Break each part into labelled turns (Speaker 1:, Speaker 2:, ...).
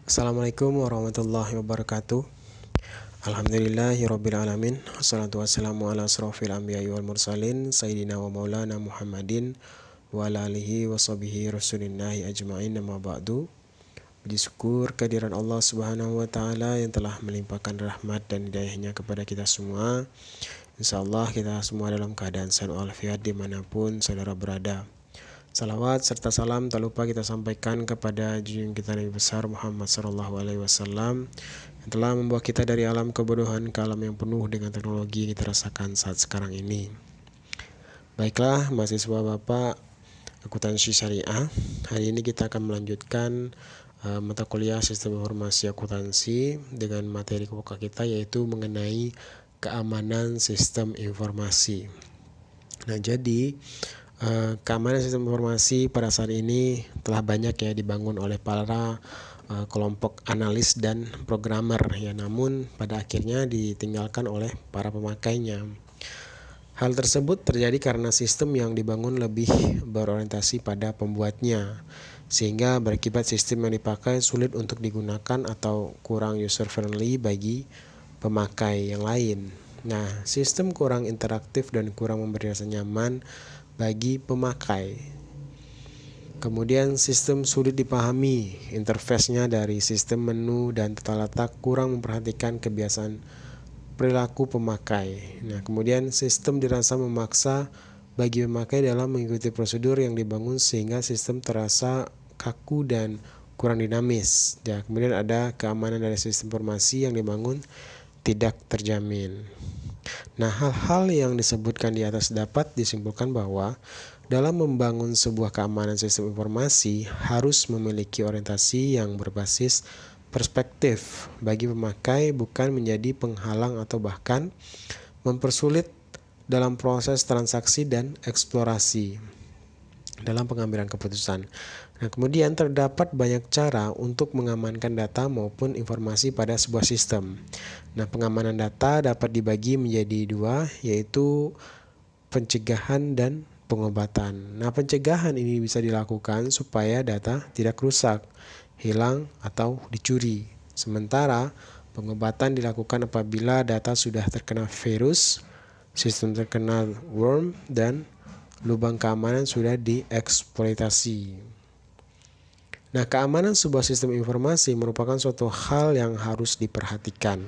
Speaker 1: Assalamualaikum warahmatullahi wabarakatuh. Alhamdulillahirabbil alamin. Wassalatu wassalamu ala asrofil anbiya'i wal mursalin sayyidina wa maulana Muhammadin wa ala alihi wa sahbihi rasulillahi ajma'in, amma ba'du. Puji syukur kehadiran Allah Subhanahu wa taala yang telah melimpahkan rahmat dan hidayahnya kepada kita semua. Insyaallah kita semua dalam keadaan sehat walafiat dimanapun saudara berada. Salawat serta salam tak lupa kita sampaikan kepada junjungan kita Nabi besar Muhammad SAW yang telah membawa kita dari alam kebodohan ke alam yang penuh dengan teknologi yang kita rasakan saat sekarang ini. Baiklah mahasiswa Bapak Akuntansi Syariah, hari ini kita akan melanjutkan mata kuliah Sistem Informasi Akuntansi dengan materi pokok kita yaitu mengenai keamanan sistem informasi. Nah, jadi keamanan sistem informasi pada saat ini telah banyak ya dibangun oleh para kelompok analis dan programmer ya, namun pada akhirnya ditinggalkan oleh para pemakainya. Hal tersebut terjadi karena sistem yang dibangun lebih berorientasi pada pembuatnya, sehingga berakibat sistem yang dipakai sulit untuk digunakan atau kurang user friendly bagi pemakai yang lain. Nah, sistem kurang interaktif dan kurang memberi rasa nyaman bagi pemakai. Kemudian sistem sulit dipahami, interface-nya dari sistem menu dan tata letak kurang memperhatikan kebiasaan perilaku pemakai. Nah, kemudian sistem dirasa memaksa bagi pemakai dalam mengikuti prosedur yang dibangun sehingga sistem terasa kaku dan kurang dinamis. Ya, kemudian ada keamanan dari sistem informasi yang dibangun tidak terjamin. Nah, hal-hal yang disebutkan di atas dapat disimpulkan bahwa dalam membangun sebuah keamanan sistem informasi harus memiliki orientasi yang berbasis perspektif bagi pemakai, bukan menjadi penghalang atau bahkan mempersulit dalam proses transaksi dan eksplorasi dalam pengambilan keputusan. Nah, kemudian terdapat banyak cara untuk mengamankan data maupun informasi pada sebuah sistem. Nah, pengamanan data dapat dibagi menjadi dua, yaitu pencegahan dan pengobatan. Nah, pencegahan ini bisa dilakukan supaya data tidak rusak, hilang, atau dicuri. Sementara pengobatan dilakukan apabila data sudah terkena virus, sistem terkena worm, dan lubang keamanan sudah dieksploitasi. Nah, keamanan sebuah sistem informasi merupakan suatu hal yang harus diperhatikan.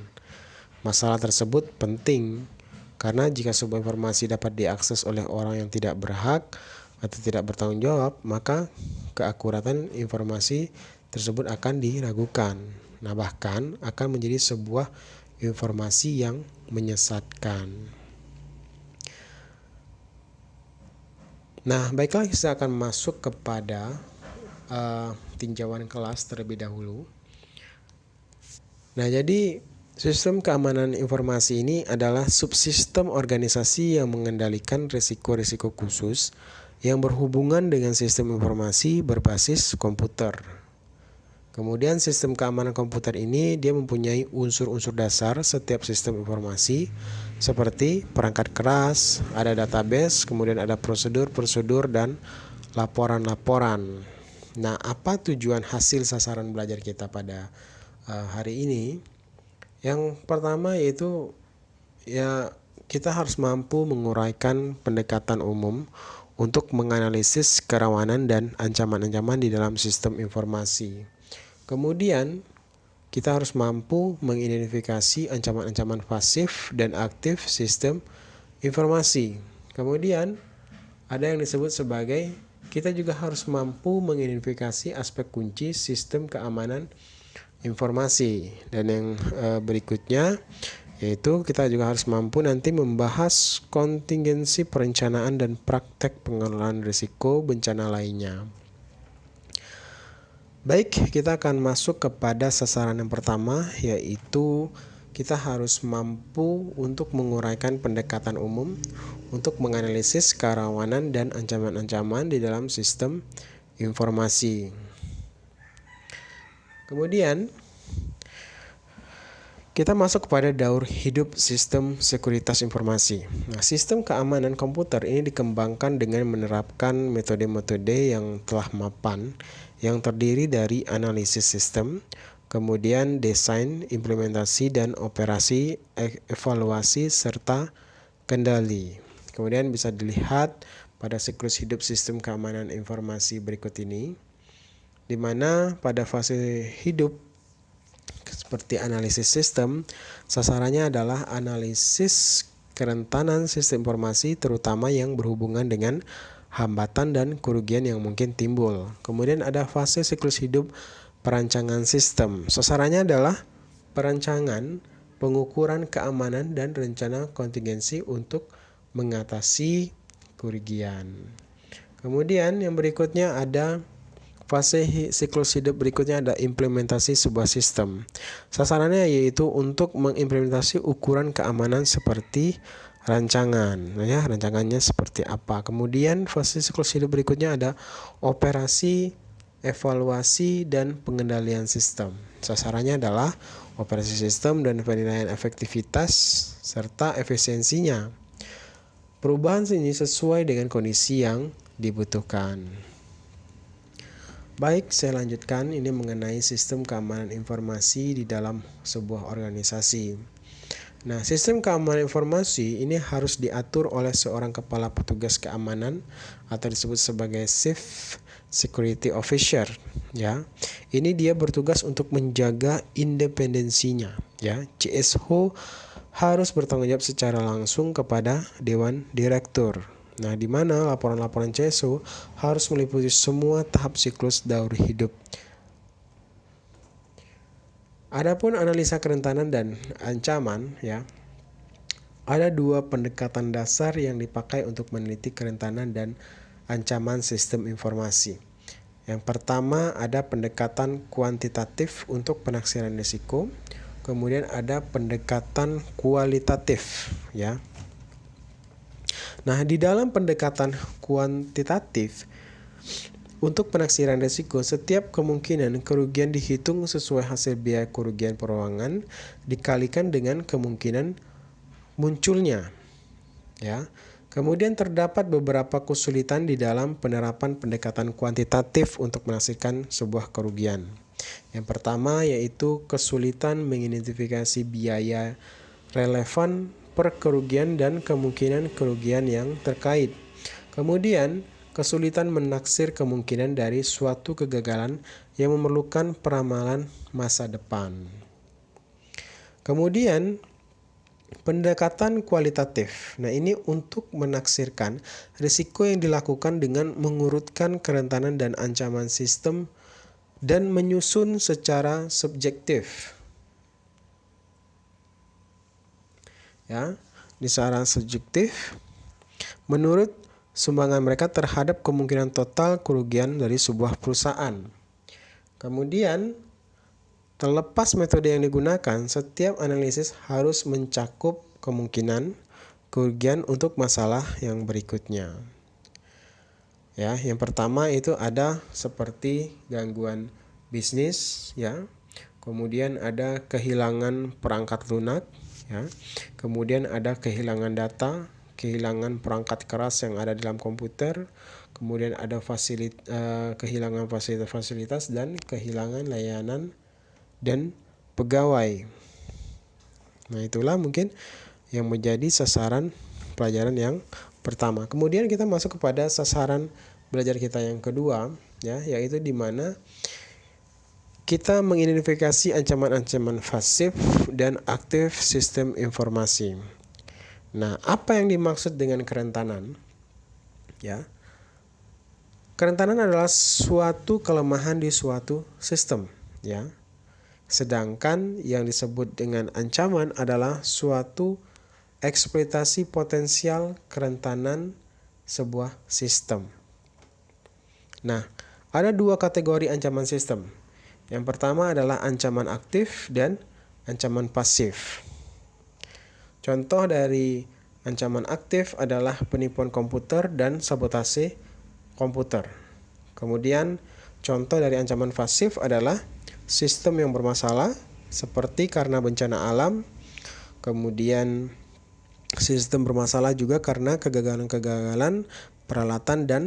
Speaker 1: Masalah tersebut penting karena jika sebuah informasi dapat diakses oleh orang yang tidak berhak atau tidak bertanggung jawab, maka keakuratan informasi tersebut akan diragukan. Nah, bahkan akan menjadi sebuah informasi yang menyesatkan. Nah, baiklah, kita akan masuk kepada tinjauan kelas terlebih dahulu. Nah, jadi sistem keamanan informasi ini adalah subsistem organisasi yang mengendalikan risiko-risiko khusus yang berhubungan dengan sistem informasi berbasis komputer. Kemudian sistem keamanan komputer ini dia mempunyai unsur-unsur dasar setiap sistem informasi seperti perangkat keras, ada database, kemudian ada prosedur-prosedur dan laporan-laporan. Nah, apa tujuan hasil sasaran belajar kita pada hari ini? Yang pertama yaitu ya kita harus mampu menguraikan pendekatan umum untuk menganalisis kerawanan dan ancaman-ancaman di dalam sistem informasi. Kemudian kita harus mampu mengidentifikasi ancaman-ancaman pasif dan aktif sistem informasi. Kemudian ada yang disebut sebagai kita juga harus mampu mengidentifikasi aspek kunci sistem keamanan informasi. Dan yang berikutnya yaitu kita juga harus mampu nanti membahas kontingensi perencanaan dan praktek pengelolaan risiko bencana lainnya. Baik, kita akan masuk kepada sasaran yang pertama, yaitu kita harus mampu untuk menguraikan pendekatan umum untuk menganalisis kerawanan dan ancaman-ancaman di dalam sistem informasi. Kemudian kita masuk kepada daur hidup sistem sekuritas informasi. Nah, sistem keamanan komputer ini dikembangkan dengan menerapkan metode-metode yang telah mapan, yang terdiri dari analisis sistem, kemudian desain, implementasi, dan operasi, evaluasi, serta kendali. Kemudian bisa dilihat pada siklus hidup sistem keamanan informasi berikut ini, di mana pada fase hidup seperti analisis sistem, sasarannya adalah analisis kerentanan sistem informasi terutama yang berhubungan dengan hambatan dan kerugian yang mungkin timbul. Kemudian ada fase siklus hidup perancangan sistem. Sasarannya adalah perancangan, pengukuran keamanan, dan rencana kontingensi untuk mengatasi kerugian. Kemudian yang berikutnya ada fase siklus hidup berikutnya ada implementasi sebuah sistem. Sasarannya yaitu untuk mengimplementasi ukuran keamanan seperti rancangan. Nah ya, rancangannya seperti apa. Kemudian fase siklus hidup berikutnya ada operasi, evaluasi, dan pengendalian sistem. Sasarannya adalah operasi sistem dan penilaian efektivitas serta efisiensinya. Perubahan ini sesuai dengan kondisi yang dibutuhkan. Baik, saya lanjutkan ini mengenai sistem keamanan informasi di dalam sebuah organisasi. Nah, sistem keamanan informasi ini harus diatur oleh seorang kepala petugas keamanan atau disebut sebagai Chief Security Officer, ya. Ini dia bertugas untuk menjaga independensinya, ya. CSO harus bertanggung jawab secara langsung kepada Dewan Direktur. Nah, di mana laporan-laporan CSO harus meliputi semua tahap siklus daur hidup. Adapun analisa kerentanan dan ancaman, ya, ada dua pendekatan dasar yang dipakai untuk meneliti kerentanan dan ancaman sistem informasi. Yang pertama ada pendekatan kuantitatif untuk penaksiran risiko, kemudian ada pendekatan kualitatif, ya. Nah, di dalam pendekatan kuantitatif untuk penaksiran risiko, setiap kemungkinan kerugian dihitung sesuai hasil biaya kerugian perorangan dikalikan dengan kemungkinan munculnya. Ya. Kemudian terdapat beberapa kesulitan di dalam penerapan pendekatan kuantitatif untuk menaksirkan sebuah kerugian. Yang pertama yaitu kesulitan mengidentifikasi biaya relevan per kerugian dan kemungkinan kerugian yang terkait. Kemudian kesulitan menaksir kemungkinan dari suatu kegagalan yang memerlukan peramalan masa depan. Kemudian pendekatan kualitatif. Nah, ini untuk menaksirkan risiko yang dilakukan dengan mengurutkan kerentanan dan ancaman sistem dan menyusun secara subjektif. Ya, secara subjektif menurut sumbangan mereka terhadap kemungkinan total kerugian dari sebuah perusahaan. Kemudian, terlepas metode yang digunakan, setiap analisis harus mencakup kemungkinan kerugian untuk masalah yang berikutnya. Ya, yang pertama itu ada seperti gangguan bisnis, ya. Kemudian ada kehilangan perangkat lunak, ya. Kemudian ada kehilangan data, kehilangan perangkat keras yang ada dalam komputer, kemudian ada kehilangan fasilitas dan kehilangan layanan dan pegawai. Nah, itulah mungkin yang menjadi sasaran pelajaran yang pertama. Kemudian kita masuk kepada sasaran belajar kita yang kedua, ya, yaitu di mana kita mengidentifikasi ancaman-ancaman pasif dan aktif sistem informasi. Nah, apa yang dimaksud dengan kerentanan? Ya. Kerentanan adalah suatu kelemahan di suatu sistem, ya. Sedangkan yang disebut dengan ancaman adalah suatu eksploitasi potensial kerentanan sebuah sistem. Nah, ada dua kategori ancaman sistem. Yang pertama adalah ancaman aktif dan ancaman pasif. Contoh dari ancaman aktif adalah penipuan komputer dan sabotase komputer. Kemudian contoh dari ancaman pasif adalah sistem yang bermasalah seperti karena bencana alam. Kemudian sistem bermasalah juga karena kegagalan-kegagalan peralatan dan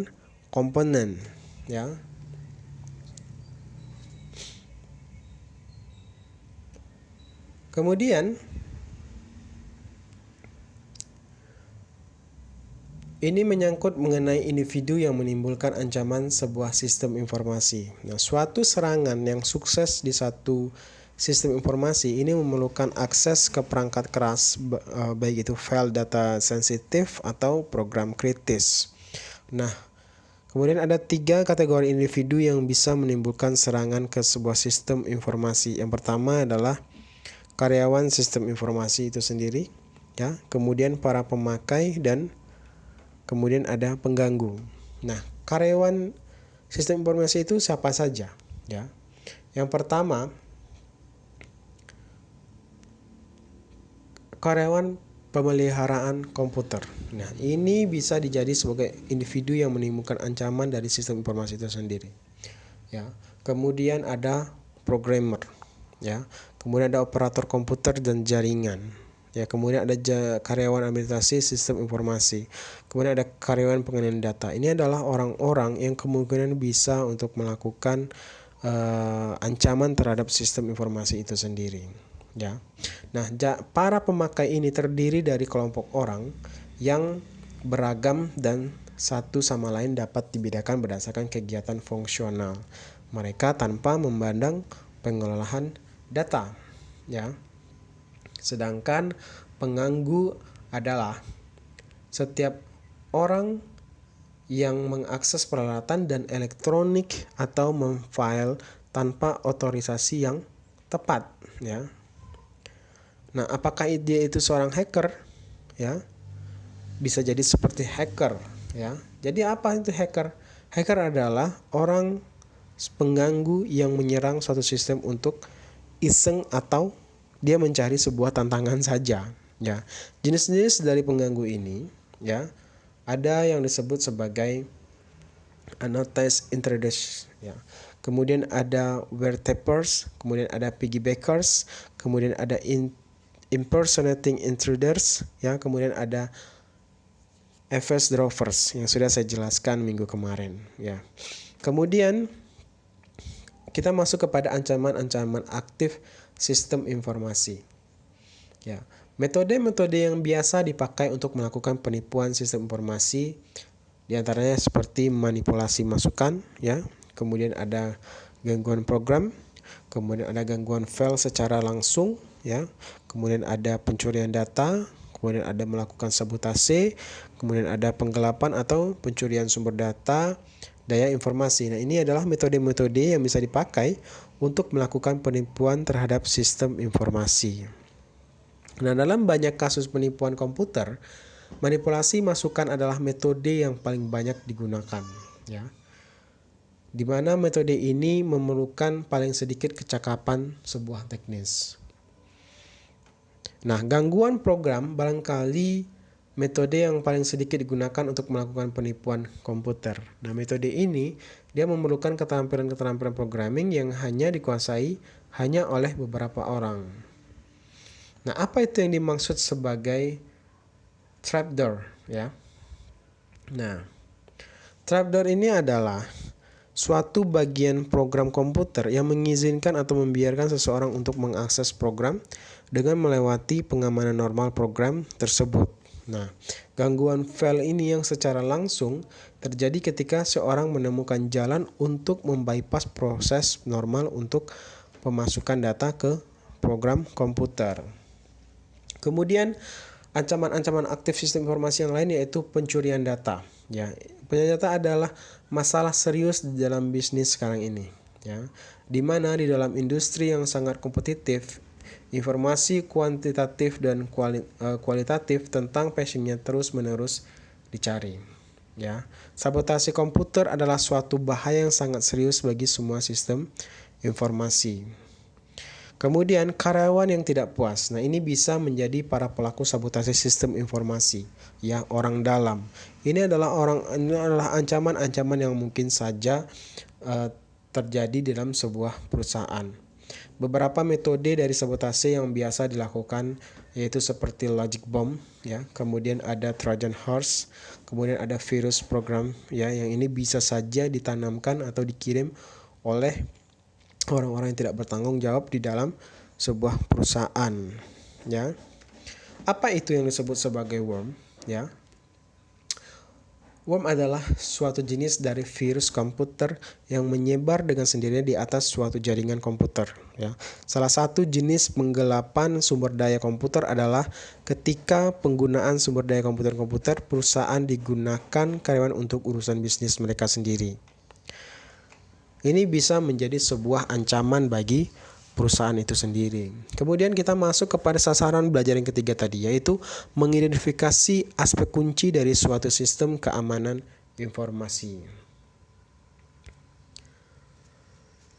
Speaker 1: komponen, ya. Kemudian ini menyangkut mengenai individu yang menimbulkan ancaman sebuah sistem informasi. Nah, suatu serangan yang sukses di satu sistem informasi ini memerlukan akses ke perangkat keras, baik itu file data sensitif atau program kritis. Nah, kemudian ada 3 kategori individu yang bisa menimbulkan serangan ke sebuah sistem informasi. Yang pertama adalah karyawan sistem informasi itu sendiri, ya. Kemudian para pemakai dan kemudian ada pengganggu. Nah, karyawan sistem informasi itu siapa saja, ya? Yang pertama, karyawan pemeliharaan komputer. Nah, ini bisa dijadi sebagai individu yang menimbulkan ancaman dari sistem informasi itu sendiri. Ya. Kemudian ada programmer, ya. Kemudian ada operator komputer dan jaringan. Ya, kemudian ada karyawan administrasi sistem informasi. Kemudian ada karyawan pengendalian data. Ini adalah orang-orang yang kemungkinan bisa untuk melakukan ancaman terhadap sistem informasi itu sendiri. Ya. Nah, para pemakai ini terdiri dari kelompok orang yang beragam dan satu sama lain dapat dibedakan berdasarkan kegiatan fungsional mereka tanpa memandang pengolahan data. Ya. Sedangkan pengganggu adalah setiap orang yang mengakses peralatan dan elektronik atau memfile tanpa otorisasi yang tepat, ya. Nah, apakah dia itu seorang hacker? Ya, bisa jadi seperti hacker, ya. Jadi apa itu hacker? Hacker adalah orang pengganggu yang menyerang suatu sistem untuk iseng atau dia mencari sebuah tantangan saja, ya. Jenis-jenis dari pengganggu ini, ya, ada yang disebut sebagai unauthorized intruders, ya. Kemudian ada wiretappers, kemudian ada piggybackers, kemudian ada impersonating intruders, ya. Kemudian ada eavesdroppers yang sudah saya jelaskan minggu kemarin, ya. Kemudian kita masuk kepada ancaman-ancaman aktif sistem informasi. Ya, metode-metode yang biasa dipakai untuk melakukan penipuan sistem informasi diantaranya seperti manipulasi masukan, ya. Kemudian ada gangguan program, kemudian ada gangguan file secara langsung, ya. Kemudian ada pencurian data, kemudian ada melakukan sabotase, kemudian ada penggelapan atau pencurian sumber data, daya informasi. Nah, ini adalah metode-metode yang bisa dipakai untuk melakukan penipuan terhadap sistem informasi. Nah, dalam banyak kasus penipuan komputer, manipulasi masukan adalah metode yang paling banyak digunakan, ya. Di mana metode ini memerlukan paling sedikit kecakapan sebuah teknis. Nah, gangguan program barangkali metode yang paling sedikit digunakan untuk melakukan penipuan komputer. Nah, metode ini dia memerlukan keterampilan-keterampilan programming yang hanya dikuasai hanya oleh beberapa orang. Nah, apa itu yang dimaksud sebagai trapdoor, ya? Nah, trapdoor ini adalah suatu bagian program komputer yang mengizinkan atau membiarkan seseorang untuk mengakses program dengan melewati pengamanan normal program tersebut. Nah, gangguan file ini yang secara langsung terjadi ketika seorang menemukan jalan untuk membypass proses normal untuk pemasukan data ke program komputer. Kemudian ancaman-ancaman aktif sistem informasi yang lain yaitu pencurian data. Ya, pencurian data adalah masalah serius di dalam bisnis sekarang ini. Ya, di mana di dalam industri yang sangat kompetitif, informasi kuantitatif dan kualitatif tentang phishingnya terus-menerus dicari. Ya, sabotase komputer adalah suatu bahaya yang sangat serius bagi semua sistem informasi. Kemudian karyawan yang tidak puas. Nah, ini bisa menjadi para pelaku sabotase sistem informasi, ya, orang dalam. Ini adalah ancaman-ancaman yang mungkin saja terjadi dalam sebuah perusahaan. Beberapa metode dari sabotase yang biasa dilakukan yaitu seperti logic bomb, ya, kemudian ada Trojan horse, kemudian ada virus program, ya, yang ini bisa saja ditanamkan atau dikirim oleh orang-orang yang tidak bertanggung jawab di dalam sebuah perusahaan, ya. Apa itu yang disebut sebagai worm, ya? Worm adalah suatu jenis dari virus komputer yang menyebar dengan sendirinya di atas suatu jaringan komputer, ya. Salah satu jenis penggelapan sumber daya komputer adalah ketika penggunaan sumber daya komputer perusahaan digunakan karyawan untuk urusan bisnis mereka sendiri. Ini bisa menjadi sebuah ancaman bagi perusahaan itu sendiri. Kemudian kita masuk kepada sasaran belajar yang ketiga tadi, yaitu mengidentifikasi aspek kunci dari suatu sistem keamanan informasi.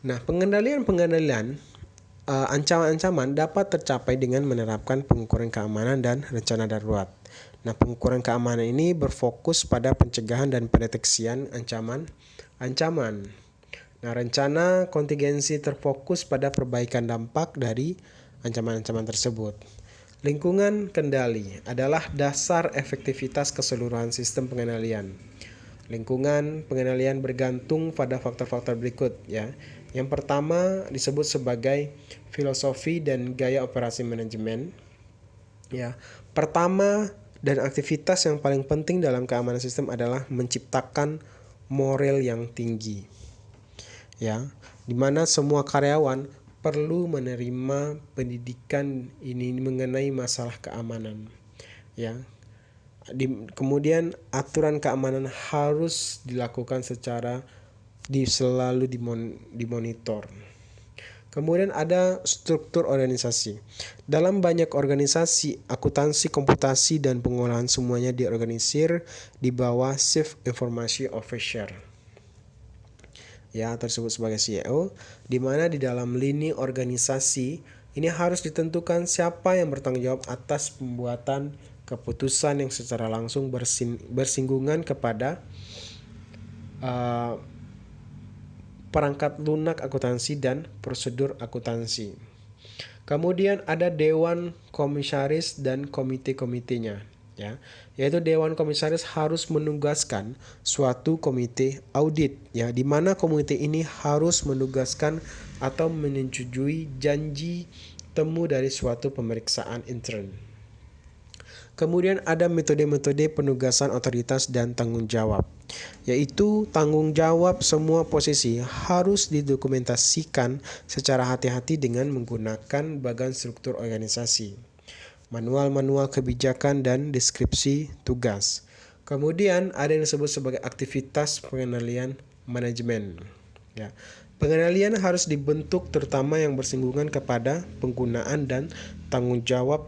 Speaker 1: Nah, pengendalian ancaman-ancaman dapat tercapai dengan menerapkan pengukuran keamanan dan rencana darurat. Nah, pengukuran keamanan ini berfokus pada pencegahan dan pendeteksian ancaman. Nah, rencana kontingensi terfokus pada perbaikan dampak dari ancaman-ancaman tersebut. Lingkungan kendali adalah dasar efektivitas keseluruhan sistem pengendalian. Lingkungan pengendalian bergantung pada faktor-faktor berikut, ya. Yang pertama disebut sebagai filosofi dan gaya operasi manajemen. Ya. Pertama dan aktivitas yang paling penting dalam keamanan sistem adalah menciptakan moral yang tinggi. Ya, di mana semua karyawan perlu menerima pendidikan ini mengenai masalah keamanan. Ya. Kemudian aturan keamanan harus dilakukan secara selalu dimonitor. Kemudian ada struktur organisasi. Dalam banyak organisasi, akuntansi, komputasi, dan pengolahan semuanya diorganisir di bawah Chief Information Officer, ya, tersebut sebagai CEO, di mana di dalam lini organisasi ini harus ditentukan siapa yang bertanggung jawab atas pembuatan keputusan yang secara langsung bersinggungan kepada perangkat lunak akuntansi dan prosedur akuntansi. Kemudian ada dewan komisaris dan komite-komitenya, ya, yaitu dewan komisaris harus menugaskan suatu komite audit, ya, di mana komite ini harus menugaskan atau menyetujui janji temu dari suatu pemeriksaan intern. Kemudian ada metode-metode penugasan otoritas dan tanggung jawab, yaitu tanggung jawab semua posisi harus didokumentasikan secara hati-hati dengan menggunakan bagan struktur organisasi, manual-manual kebijakan, dan deskripsi tugas. Kemudian ada yang disebut sebagai aktivitas pengendalian manajemen. Ya. Pengendalian harus dibentuk terutama yang bersinggungan kepada penggunaan dan tanggung jawab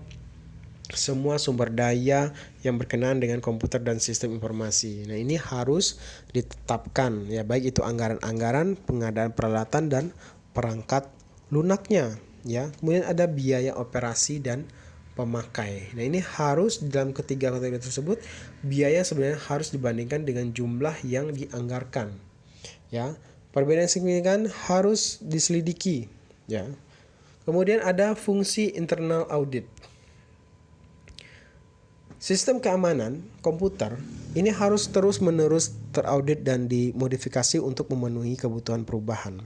Speaker 1: semua sumber daya yang berkenaan dengan komputer dan sistem informasi. Nah, ini harus ditetapkan, ya, baik itu anggaran-anggaran, pengadaan peralatan, dan perangkat lunaknya, ya. Kemudian ada biaya operasi dan pemakai. Nah, ini harus dalam ketiga kategori tersebut biaya sebenarnya harus dibandingkan dengan jumlah yang dianggarkan, ya. Perbedaan signifikan harus diselidiki, ya. Kemudian ada fungsi internal audit. Sistem keamanan komputer ini harus terus-menerus teraudit dan dimodifikasi untuk memenuhi kebutuhan perubahan.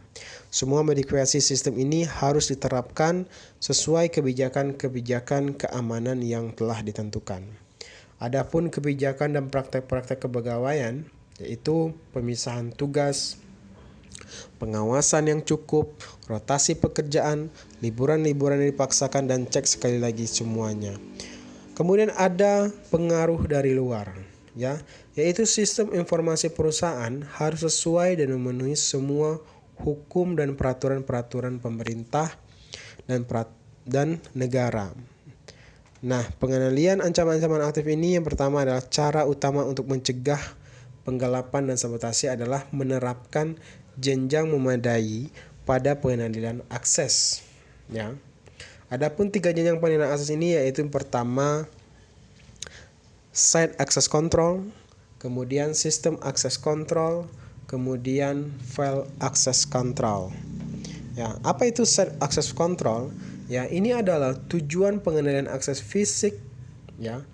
Speaker 1: Semua modifikasi sistem ini harus diterapkan sesuai kebijakan-kebijakan keamanan yang telah ditentukan. Adapun kebijakan dan praktek-praktek kepegawaian, yaitu pemisahan tugas, pengawasan yang cukup, rotasi pekerjaan, liburan-liburan yang dipaksakan, dan cek sekali lagi semuanya. Kemudian ada pengaruh dari luar, ya, yaitu sistem informasi perusahaan harus sesuai dan memenuhi semua hukum dan peraturan-peraturan pemerintah dan negara. Nah, pengendalian ancaman-ancaman aktif ini yang pertama adalah cara utama untuk mencegah penggelapan dan sabotase adalah menerapkan jenjang memadai pada pengendalian akses, ya. Adapun 3 jenjang pengendalian akses ini yaitu yang pertama site access control, kemudian system access control, kemudian file access control. Ya, apa itu site access control? Ya, ini adalah tujuan pengendalian akses fisik, ya,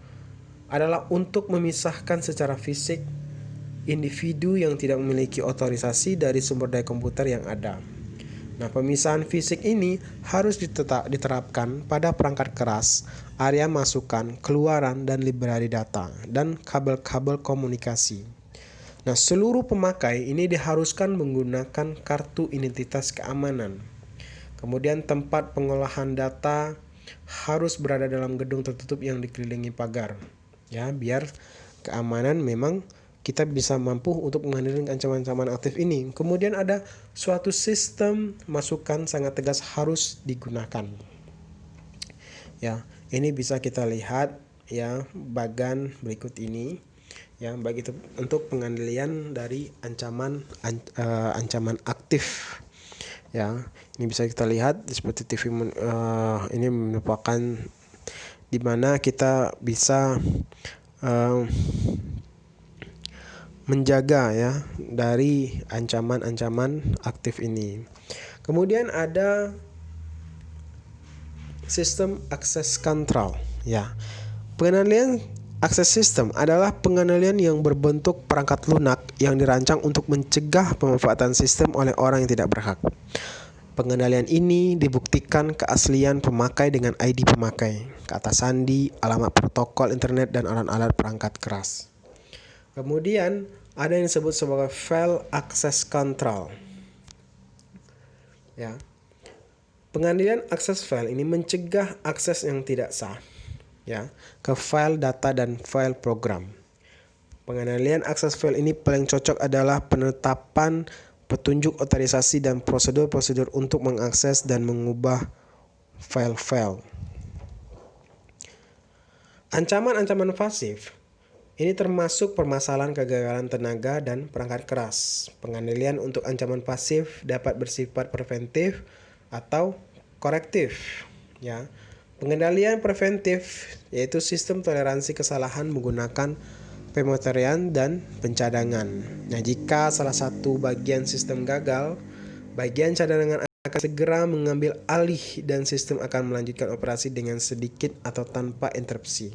Speaker 1: adalah untuk memisahkan secara fisik individu yang tidak memiliki otorisasi dari sumber daya komputer yang ada. Nah, pemisahan fisik ini harus diterapkan pada perangkat keras, area masukan, keluaran, dan library data, dan kabel-kabel komunikasi. Nah, seluruh pemakai ini diharuskan menggunakan kartu identitas keamanan. Kemudian tempat pengolahan data harus berada dalam gedung tertutup yang dikelilingi pagar. Ya, biar keamanan memang kita bisa mampu untuk menghindari ancaman-ancaman aktif ini. Kemudian ada suatu sistem masukan sangat tegas harus digunakan. Ya, ini bisa kita lihat ya bagan berikut ini. Ya, baik itu untuk pengendalian dari ancaman aktif. Ya, ini bisa kita lihat seperti TV ini merupakan di mana kita bisa menjaga ya dari ancaman-ancaman aktif ini. Kemudian ada sistem akses kontrol ya. Pengendalian akses sistem adalah pengendalian yang berbentuk perangkat lunak yang dirancang untuk mencegah pemanfaatan sistem oleh orang yang tidak berhak. Pengendalian ini dibuktikan keaslian pemakai dengan ID pemakai, kata sandi, alamat protokol internet, dan alat-alat perangkat keras. Kemudian ada yang disebut sebagai file access control. Ya. Pengendalian akses file ini mencegah akses yang tidak sah ya ke file data dan file program. Pengendalian akses file ini paling cocok adalah penetapan petunjuk otorisasi dan prosedur-prosedur untuk mengakses dan mengubah file-file. Ancaman-ancaman pasif ini termasuk permasalahan kegagalan tenaga dan perangkat keras. Pengendalian untuk ancaman pasif dapat bersifat preventif atau korektif. Ya, pengendalian preventif yaitu sistem toleransi kesalahan menggunakan pemotorian dan pencadangan. Nah, jika salah satu bagian sistem gagal, bagian cadangan akan segera mengambil alih dan sistem akan melanjutkan operasi dengan sedikit atau tanpa interupsi.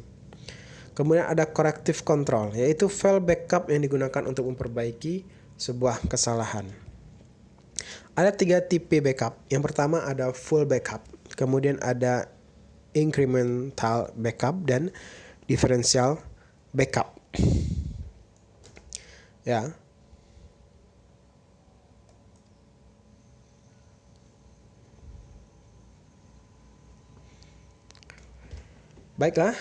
Speaker 1: Kemudian ada corrective control, yaitu file backup yang digunakan untuk memperbaiki sebuah kesalahan. Ada 3 tipe backup. Yang pertama ada full backup, kemudian ada incremental backup dan differential backup. Ya. Baiklah.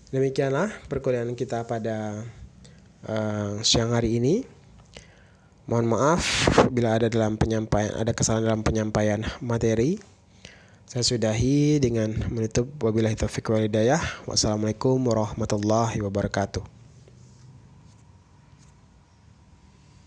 Speaker 1: Demikianlah perkuliahan kita pada siang hari ini. Mohon maaf bila ada kesalahan dalam penyampaian materi. Saya sudahi dengan menutup wabillahi taufiq wal hidayah. Wassalamualaikum warahmatullahi wabarakatuh.